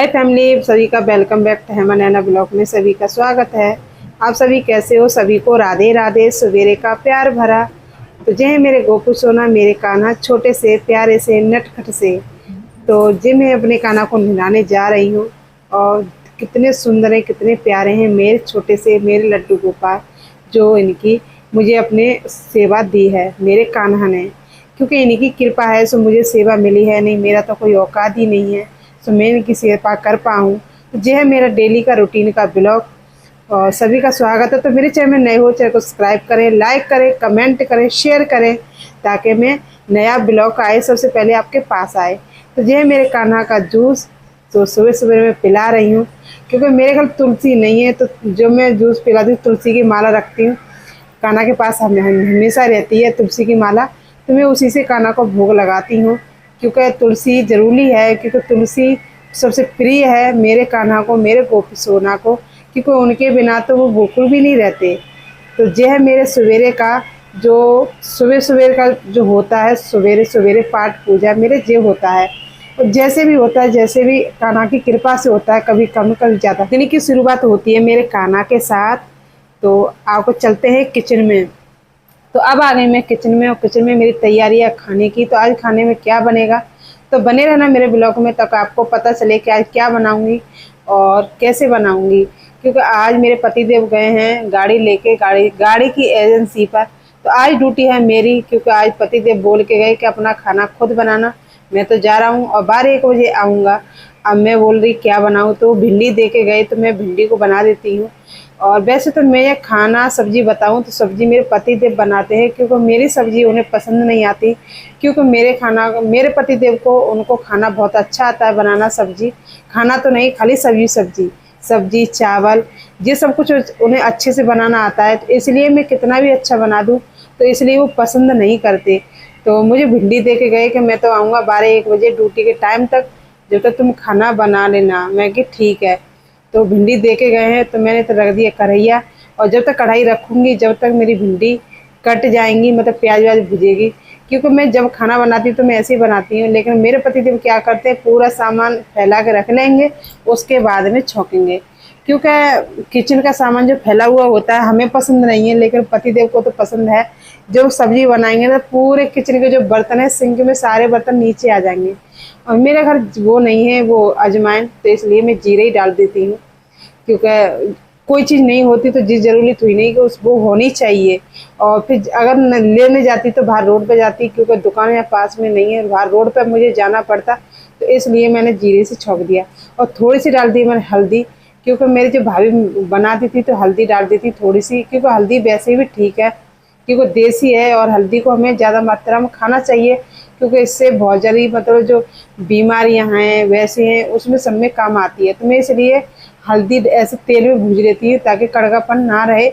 हाय family, सभी का welcome back to Hema Naina blog में सभी का स्वागत है। आप सभी कैसे हो? सभी को राधे राधे, सवेरे का प्यार भरा। तो जय मेरे गोपू सोना, मेरे कान्हा छोटे से प्यारे से नटखट से। तो जी मैं अपने कान्हा को नहलाने जा रही हूँ। और कितने सुंदर हैं, कितने प्यारे हैं मेरे छोटे से मेरे लड्डू गोपाल, जो इनकी मुझे अपने सेवा दी है मेरे कान्हा ने। क्योंकि इनकी कृपा है सो मुझे सेवा मिली है, नहीं मेरा तो कोई औकात ही नहीं है सो मैं इनकी सेवा कर पाऊँ। तो यह है मेरा डेली का रूटीन का ब्लॉग और सभी का स्वागत है। तो मेरे चैनल में नए हो, चैनल को सब्सक्राइब करें, लाइक करें, कमेंट करें, शेयर करें, ताकि मैं नया ब्लॉग आए सबसे पहले आपके पास आए। तो यह है मेरे कान्हा का जूस, तो सुबह सुबह मैं पिला रही हूँ। क्योंकि मेरे घर तुलसी नहीं है, तो जो मैं जूस पिलाती हूँ तुलसी की माला रखती हूँ। कान्हा के पास हमेशा रहती है तुलसी की माला, तो मैं उसी से कान्हा को भोग लगाती हूँ। क्योंकि तुलसी ज़रूरी है, क्योंकि तुलसी सबसे प्रिय है मेरे कान्हा को, मेरे गोपी सोना को। क्योंकि उनके बिना तो वो बिल्कुल भी नहीं रहते। तो यह है मेरे सवेरे का, जो सुबह सुबह का जो होता है, सवेरे सवेरे पाठ पूजा मेरे जे होता है। और जैसे भी होता है, जैसे भी कान्हा की कृपा से होता है, कभी कम कभी ज़्यादा। दिन की शुरुआत होती है मेरे कान्हा के साथ। तो आपको चलते हैं किचन में। तो अब आ गई मैं किचन में, और किचन में मेरी तैयारी है खाने की। तो आज खाने में क्या बनेगा, तो बने रहना मेरे ब्लॉग में, तक आपको पता चले कि आज क्या बनाऊंगी और कैसे बनाऊंगी। क्योंकि आज मेरे पतिदेव गए हैं गाड़ी लेके, गाड़ी की एजेंसी पर। तो आज ड्यूटी है मेरी, क्योंकि आज पतिदेव बोल के गए कि अपना खाना खुद बनाना। मैं तो जा रहा हूँ और 12-1 बजे आऊँगा। अब मैं बोल रही क्या बनाऊँ, तो भिंडी दे के गए तो मैं भिंडी को बना देती हूँ। और वैसे तो मैं ये खाना सब्जी बताऊं तो सब्जी मेरे पतिदेव बनाते हैं, क्योंकि मेरी सब्जी उन्हें पसंद नहीं आती। क्योंकि मेरे पतिदेव को उनको खाना बहुत अच्छा आता है बनाना। सब्जी खाना तो नहीं, खाली सब्जी चावल ये सब कुछ उन्हें अच्छे से बनाना आता है। तो इसलिए मैं कितना भी अच्छा बना दूं तो इसलिए वो पसंद नहीं करते। तो मुझे भिंडी दे के गए कि मैं तो आऊँगा 12-1 बजे ड्यूटी के टाइम तक, जब तक तुम खाना बना लेना। मैं कि ठीक है। तो भिंडी दे के गए हैं, तो मैंने तो रख दिया कढ़ैया। और जब तक कढ़ाई रखूँगी जब तक मेरी भिंडी कट जाएंगी, मतलब प्याज व्याज भुजेगी। क्योंकि मैं जब खाना बनाती हूँ तो मैं ऐसे ही बनाती हूँ, लेकिन मेरे पतिदेव क्या करते हैं, पूरा सामान फैला के रख लेंगे, उसके बाद में छौंकेंगे। क्योंकि किचन का सामान जो फैला हुआ होता है हमें पसंद नहीं है, लेकिन पतिदेव को तो पसंद है। जब सब्जी बनाएंगे तो पूरे किचन के जो बर्तन है, सिंक में सारे बर्तन नीचे आ जाएंगे। और मेरे घर वो नहीं है, वो अजवाइन, तो इसलिए मैं जीरे ही डाल देती हूँ। क्योंकि कोई चीज़ नहीं होती तो जिस ज़रूरी थी नहीं कि उस वो होनी चाहिए। और फिर अगर लेने जाती तो बाहर रोड पे जाती, क्योंकि दुकान यहाँ पास में नहीं है, बाहर रोड पे मुझे जाना पड़ता। तो इसलिए मैंने जीरे से छौंक दिया। और थोड़ी सी डाल दी मैंने हल्दी, क्योंकि मेरी जो भाभी बनाती थी तो हल्दी डाल दी थी थोड़ी सी, क्योंकि हल्दी वैसे भी ठीक है, क्योंकि देसी है। और हल्दी को हमें ज़्यादा मात्रा में खाना चाहिए, क्योंकि इससे बहुत जल्दी मतलब जो बीमारियां हैं वैसे हैं उसमें सब में काम आती है। तो मैं इसलिए हल्दी ऐसे तेल में भूज लेती हूँ ताकि कड़कापन ना रहे।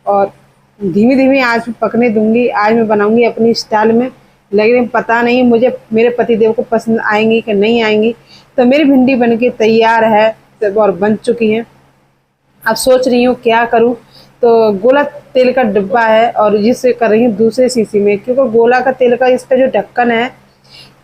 और धीमी धीमी आंच में पकने दूंगी। आज मैं बनाऊंगी अपनी स्टाइल में, लेकिन पता नहीं मुझे मेरे पतिदेव को पसंद आएंगी कि नहीं आएंगी। तो मेरी भिंडी बनके तैयार है और बन चुकी हैं। अब सोच रही हूँ क्या करूँ। तो गोला तेल का डिब्बा है और जिससे कर रही हूँ दूसरे शीशी में, क्योंकि गोला का तेल का इसका जो ढक्कन है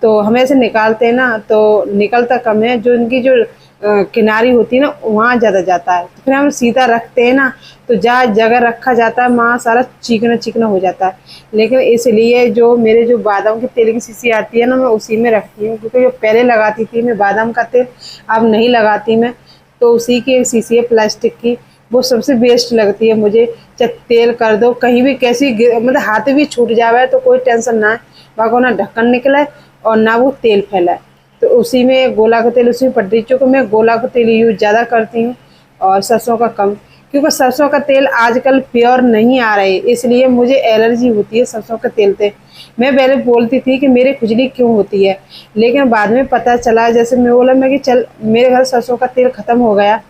तो हमें ऐसे निकालते हैं ना तो निकलता कम है, जो इनकी जो किनारी होती है ना वहाँ ज़्यादा जाता है। तो फिर हम सीधा रखते हैं ना, तो जहाँ जगह रखा जाता है वहाँ सारा चिकना चिकना हो जाता है। लेकिन इसलिए जो मेरे जो बादाम के तेल की शीशी आती है ना, मैं उसी में रखती हूँ। क्योंकि जो पहले लगाती थी मैं बादाम का तेल, अब नहीं लगाती मैं। तो उसी की एक शीशी है प्लास्टिक की, वो सबसे बेस्ट लगती है मुझे। चाहे तेल कर दो कहीं भी, कैसी मतलब हाथ भी छूट जावे तो कोई टेंशन ना है, वहाँ को ना ढक्कन निकला है और ना वो तेल फैला है। तो उसी में गोला का तेल उसी में पड़ रही, क्योंकि मैं गोला का तेल यूज़ ज़्यादा करती हूँ और सरसों का कम। क्योंकि सरसों का तेल आजकल प्योर नहीं आ रहे, इसलिए मुझे एलर्जी होती है सरसों के तेल से। मैं पहले बोलती थी कि मेरी खुजली क्यों होती है, लेकिन बाद में पता चला, जैसे मैं बोला मैं कि चल मेरे घर सरसों का तेल ख़त्म हो गया,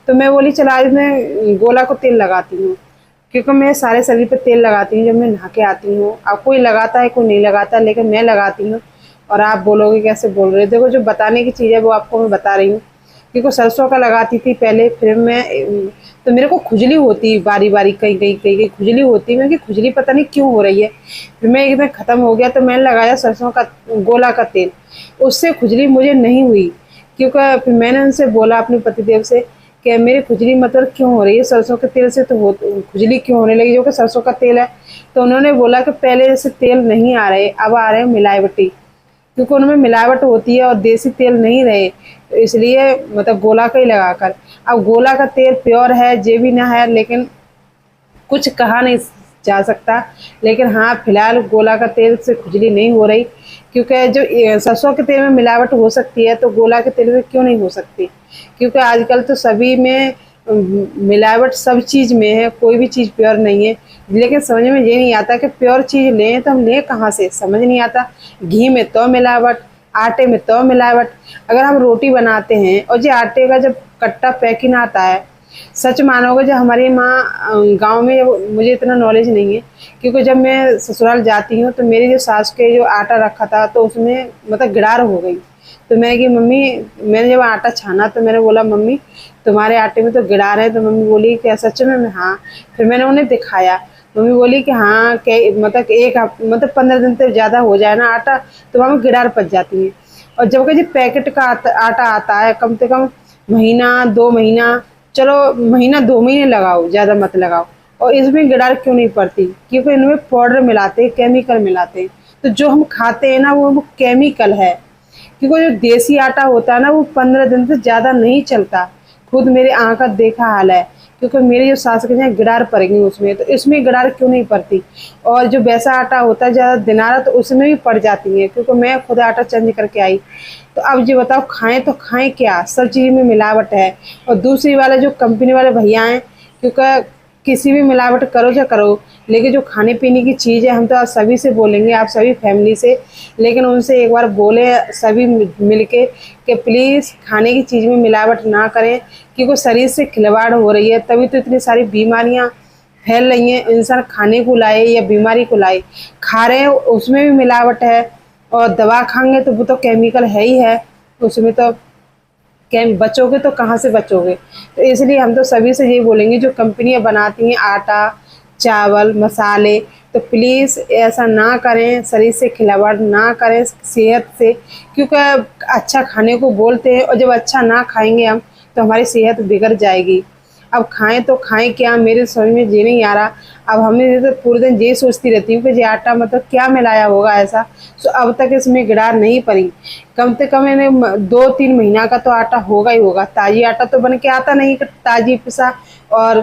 तो मैं बोली चल आज मैं गोला को तेल लगाती हूँ। क्योंकि मैं सारे शरीर पे तेल लगाती हूँ जब मैं नहा के आती हूँ। अब कोई लगाता है कोई नहीं लगाता, लेकिन मैं लगाती हूँ। और आप बोलोगे कैसे बोल रहे हो, देखो जो बताने की चीज़ है वो आपको मैं बता रही हूँ। क्योंकि सरसों का लगाती थी पहले, फिर मैं तो मेरे को खुजली होती बारी बारी, कहीं खुजली होती। मैं कि खुजली पता नहीं क्यों हो रही है। फिर मैं एक दिन ख़त्म हो गया तो मैंने लगाया सरसों का गोला का तेल, उससे खुजली मुझे नहीं हुई। क्योंकि फिर मैंने उनसे बोला अपने पतिदेव से कि मेरी खुजली मतलब क्यों हो रही है, सरसों के तेल से तो हो खुजली क्यों होने लगी, जो कि सरसों का तेल है। तो उन्होंने बोला कि पहले जैसे तेल नहीं आ रहे, अब आ रहे हैं मिलावटी, क्योंकि उनमें मिलावट होती है और देसी तेल नहीं रहे, तो इसलिए मतलब गोला का ही लगाकर। अब गोला का तेल प्योर है ये भी ना है, लेकिन कुछ कहा नहीं जा सकता। लेकिन हाँ, फिलहाल गोला का तेल से खुजली नहीं हो रही, क्योंकि जो सरसों के तेल में मिलावट हो सकती है तो गोला के तेल में क्यों नहीं हो सकती। क्योंकि आजकल तो सभी में मिलावट सब चीज़ में है, कोई भी चीज़ प्योर नहीं है। लेकिन समझ में ये नहीं आता कि प्योर चीज़ लें तो हम लें कहाँ से, समझ नहीं आता। घी में तो मिलावट, आटे में तो मिलावट। अगर हम रोटी बनाते हैं और जो आटे का जब कट्टा पैकिंग आता है, सच मानोगे जब हमारी माँ गांव में, मुझे इतना नॉलेज नहीं है, क्योंकि जब मैं ससुराल जाती हूँ तो मेरी जो सास के जो आटा रखा था तो उसमें मतलब गिरार हो गई। तो मैंने कि मम्मी, मैंने जब आटा छाना तो मैंने बोला मम्मी तुम्हारे आटे में तो गिरार है। तो मम्मी बोली कि सच में? मैं हाँ। फिर मैंने उन्हें दिखाया। मम्मी बोली कि हाँ, मतलब मतलब 15 दिन से ज़्यादा हो जाए ना आटा तो वहाँ में गिरार पच जाती है। और जबकि जो पैकेट का आटा आता है कम से कम महीना 2 महीना, चलो महीना 2 महीने लगाओ, ज़्यादा मत लगाओ। और इसमें गिरार क्यों नहीं पड़ती? क्योंकि इनमें पाउडर मिलाते हैं, केमिकल मिलाते हैं। तो जो हम खाते हैं ना वो केमिकल है। क्योंकि जो देसी आटा होता है ना वो 15 दिन से ज़्यादा नहीं चलता। खुद मेरे आँख का देखा हाल है, क्योंकि मेरी जो सास के यहाँ गिरार पड़ गई उसमें, तो इसमें गिरार क्यों नहीं पड़ती। और जो वैसा आटा होता है ज़्यादा दिनारा तो उसमें भी पड़ जाती है, क्योंकि मैं खुद आटा चेंज करके आई। तो अब ये बताओ खाएं तो खाएं क्या, सब चीज़ में मिलावट है। और दूसरी वाले जो कंपनी वाले भैया हैं, क्योंकि किसी भी मिलावट करो या करो, लेकिन जो खाने पीने की चीज़ है, हम तो आज सभी से बोलेंगे, आप सभी फैमिली से, लेकिन उनसे एक बार बोले सभी मिलके कि प्लीज़ खाने की चीज़ में मिलावट ना करें, क्योंकि शरीर से खिलवाड़ हो रही है, तभी तो इतनी सारी बीमारियां फैल रही हैं। इंसान खाने को लाए या बीमारी को लाए, खा रहे हैं उसमें भी मिलावट है। और दवा खाएंगे तो वो तो केमिकल है ही है, उसमें तो क्या बचोगे तो कहाँ से बचोगे। तो इसलिए हम तो सभी से यही बोलेंगे जो कंपनियां बनाती हैं आटा, चावल, मसाले, तो प्लीज़ ऐसा ना करें, शरीर से खिलवाड़ ना करें, सेहत से। क्योंकि अच्छा खाने को बोलते हैं और जब अच्छा ना खाएंगे हम तो हमारी सेहत बिगड़ जाएगी। अब खाएं तो खाएं क्या, मेरे समझ में ये नहीं आ रहा। अब हमें तो पूरे दिन ये सोचती रहती हूँ कि ये आटा मतलब क्या मिलाया होगा ऐसा। सो अब तक इसमें गिरार नहीं पड़ी। कम से कम इन्हें 2-3 महीना का तो आटा होगा ही होगा। ताज़ी आटा तो बन के आता नहीं कि ताज़ी पिसा और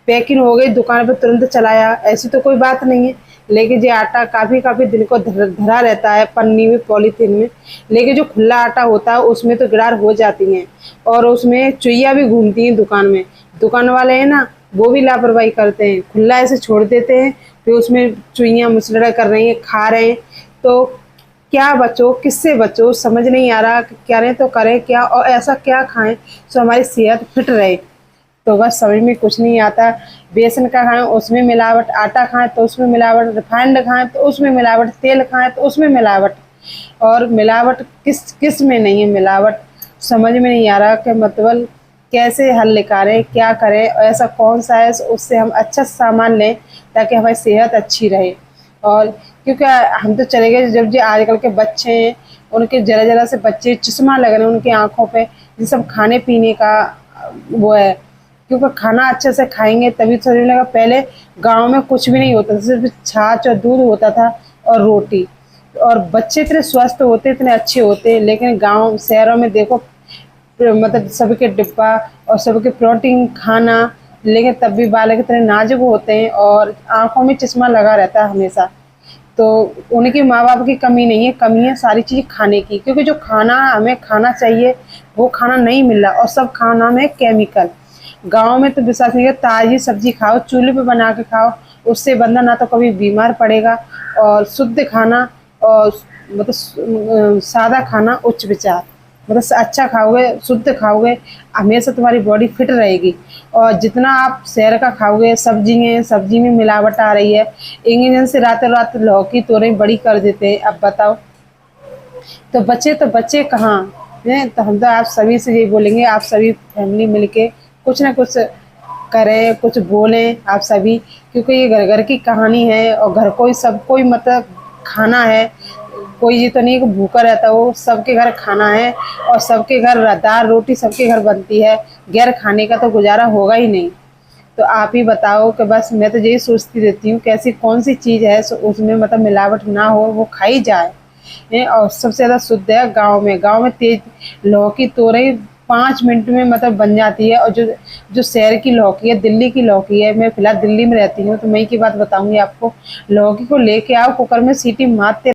पैकिंग हो गई दुकान पर तुरंत चलाया, ऐसी तो कोई बात नहीं है। लेकिन ये आटा काफ़ी काफ़ी दिन को धरा रहता है पन्नी में, पॉलीथीन में। लेकिन जो खुला आटा होता है उसमें तो गिरार हो जाती हैं, और उसमें चुईया भी घूमती हैं दुकान में। दुकान वाले हैं ना, वो भी लापरवाही करते हैं, खुला ऐसे छोड़ देते हैं, फिर उसमें चुईयाँ मुसलड़ा कर रही हैं, खा रहे हैं। तो क्या बचो, किससे बचो, समझ नहीं आ रहा कि करें तो करें क्या, और ऐसा क्या खाएं जो हमारी सेहत फिट रहे। तो बस समझ में कुछ नहीं आता। बेसन का खाएं उसमें मिलावट, आटा खाएं तो उसमें मिलावट, रिफाइंड खाएं तो उसमें मिलावट, तेल खाएं तो उसमें मिलावट। और मिलावट किस किस में नहीं है मिलावट, समझ में नहीं आ रहा कि मतलब कैसे हल निकालें, क्या करें, और ऐसा कौन सा है उससे हम अच्छा सामान लें ताकि हमारी सेहत अच्छी रहे। और क्योंकि हम तो चले गए, जब जो आजकल के बच्चे हैं उनके ज़रा ज़रा से बच्चे चश्मा लग रहे हैं उनकी आँखों पे, ये सब खाने पीने का वो है। क्योंकि खाना अच्छे से खाएंगे तभी तो शरीर लगा। पहले गांव में कुछ भी नहीं होता था, सिर्फ छाछ और दूध होता था और रोटी, और बच्चे इतने स्वस्थ होते, इतने अच्छे होते। लेकिन गांव शहरों में देखो, मतलब सबके डिब्बा और सबके प्रोटीन खाना, लेकिन तब भी बालक इतने नाजुक होते हैं और आंखों में चश्मा लगा रहता है हमेशा। तो उनके माँ बाप की कमी नहीं है, कमी है सारी चीज़ खाने की, क्योंकि जो खाना हमें खाना चाहिए वो खाना नहीं मिल रहा, और सब खाना में केमिकल। गांव में तो विश्वास नहीं है, ताज़ी सब्जी खाओ, चूल्हे पे बना के खाओ, उससे बंदा ना तो कभी बीमार पड़ेगा। और शुद्ध खाना और मतलब सादा खाना उच्च विचार, मतलब अच्छा खाओगे, शुद्ध खाओगे, हमेशा तुम्हारी बॉडी फिट रहेगी। और जितना आप शहर का खाओगे, सब्जी में मिलावट आ रही है, इंग्रेडिएंट से रातों रात लौकी तोरई बड़ी कर देते हैं। अब बताओ तो बच्चे कहाँ हैं। तो हम तो आप सभी से यही बोलेंगे, आप सभी फैमिली मिलके कुछ ना कुछ करें, कुछ बोलें आप सभी, क्योंकि ये घर घर की कहानी है और घर को ही सब कोई मतलब खाना है। कोई ये तो नहीं कि भूखा रहता हो, सबके घर खाना है और सबके घर दाल रोटी सबके घर बनती है, गैर खाने का तो गुजारा होगा ही नहीं। तो आप ही बताओ कि बस मैं तो यही सोचती रहती हूँ कैसी कौन सी चीज़ है उसमें मतलब मिलावट ना हो, वो खाई जाए। और सबसे ज़्यादा शुद्ध है गाँव में तेज लौकी तोरई 5 मिनट में मतलब बन जाती है। और जो जो शहर की लौकी है, दिल्ली की लौकी है, मैं फिलहाल दिल्ली में रहती हूँ तो मैं की बात बताऊंगी आपको। लौकी को लेके आओ, कुकर में सीटी मारते